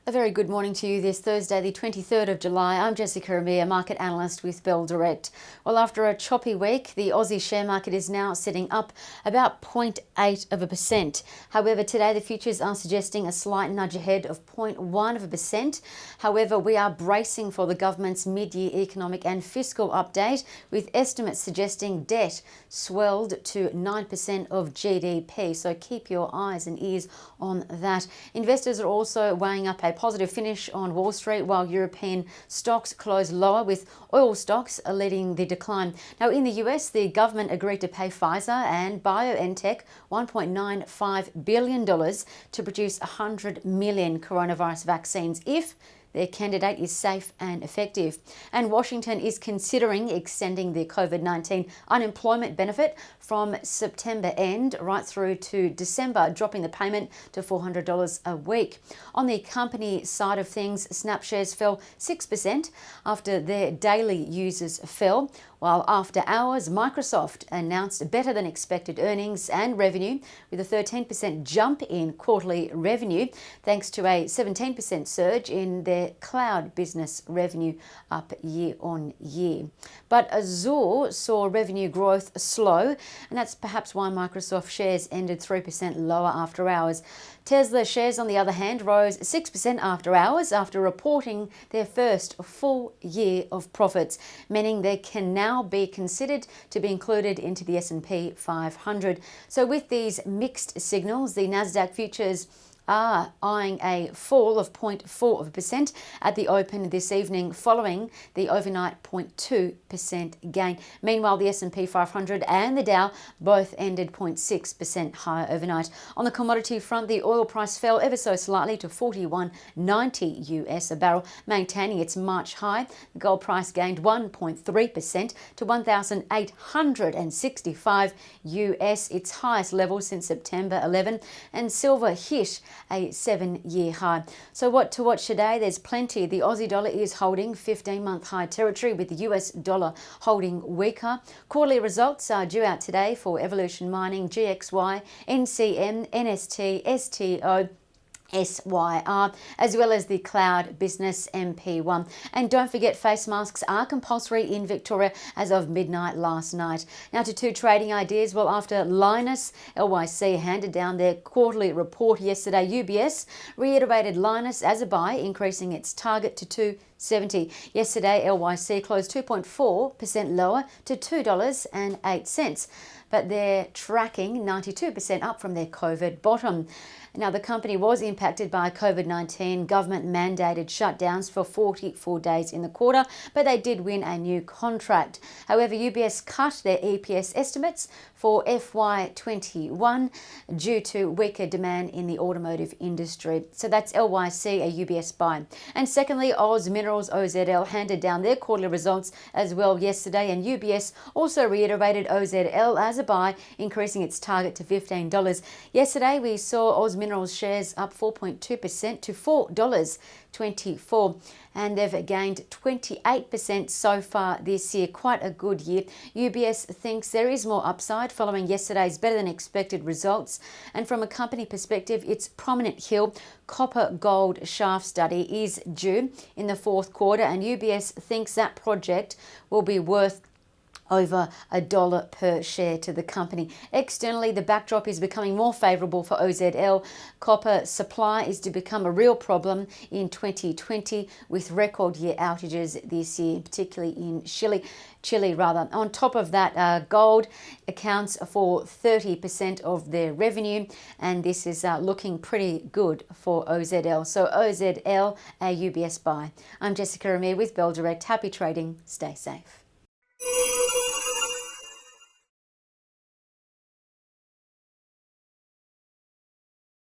A very good morning to you this Thursday, the 23rd of July. I'm Jessica Amir, market analyst with Bell Direct. Well, after a choppy week, the Aussie share market is now sitting up about 0.8%. However, today the futures are suggesting a slight nudge ahead of 0.1%. However, we are bracing for the government's mid-year economic and fiscal update, with estimates suggesting debt swelled to 9% of GDP. So keep your eyes and ears on that. Investors are also weighing up a positive finish on Wall Street, while European stocks closed lower, with oil stocks leading the decline. Now, in the US, the government agreed to pay Pfizer and BioNTech $1.95 billion to produce 100 million coronavirus vaccines if their candidate is safe and effective. And Washington is considering extending the COVID-19 unemployment benefit from September end right through to December, dropping the payment to $400 a week. On the company side of things, Snap shares fell 6% after their daily users fell, while after hours, Microsoft announced better than expected earnings and revenue, with a 13% jump in quarterly revenue, thanks to a 17% surge in their cloud business revenue, up year on year. But Azure saw revenue growth slow, and that's perhaps why Microsoft shares ended 3% lower after hours. Tesla shares, on the other hand, rose 6% after hours after reporting their first full year of profits, meaning they can now be considered to be included into the S&P 500. So with these mixed signals, the Nasdaq futures are eyeing a fall of 0.4% at the open this evening, following the overnight 0.2% gain. Meanwhile, the S&P 500 and the Dow both ended 0.6% higher overnight. On the commodity front, the oil price fell ever so slightly to $41.90 US a barrel, maintaining its March high. The gold price gained 1.3% to $1,865 US, its highest level since September 11, and silver hit a 7-year high. So what to watch today? There's plenty. The Aussie dollar is holding 15-month high territory, with the US dollar holding weaker. Quarterly results are due out today for Evolution Mining, GXY, NCM, NST, STO, SYR, as well as the cloud business MP1. And don't forget, face masks are compulsory in Victoria as of midnight last night. Now to two trading ideas. Well, after Lynas, LYC handed down their quarterly report yesterday, UBS reiterated Lynas as a buy, increasing its target to $2.70. Yesterday, LYC closed 2.4% lower to $2.08, but they're tracking 92% up from their COVID bottom. Now, the company was impacted by COVID-19 government-mandated shutdowns for 44 days in the quarter, but they did win a new contract. However, UBS cut their EPS estimates for FY21 due to weaker demand in the automotive industry. So that's LYC, a UBS buy. And secondly, Oz Minerals, OZL, handed down their quarterly results as well yesterday, and UBS also reiterated OZL as a buy, increasing its target to $15. Yesterday, we saw Oz Minerals shares up 4.2% to $4.24, and they've gained 28% so far this year. Quite a good year. UBS thinks there is more upside following yesterday's better than expected results, and from a company perspective, its Prominent Hill copper gold shaft study is due in the fourth quarter, and UBS thinks that project will be worth over $1 per share to the company. Externally, the backdrop is becoming more favourable for OZL. Copper supply is to become a real problem in 2020, with record year outages this year, particularly in Chile. On top of that, gold accounts for 30% of their revenue, and this is looking pretty good for OZL. So OZL, a UBS buy. I'm Jessica Amir with Bell Direct. Happy trading. Stay safe.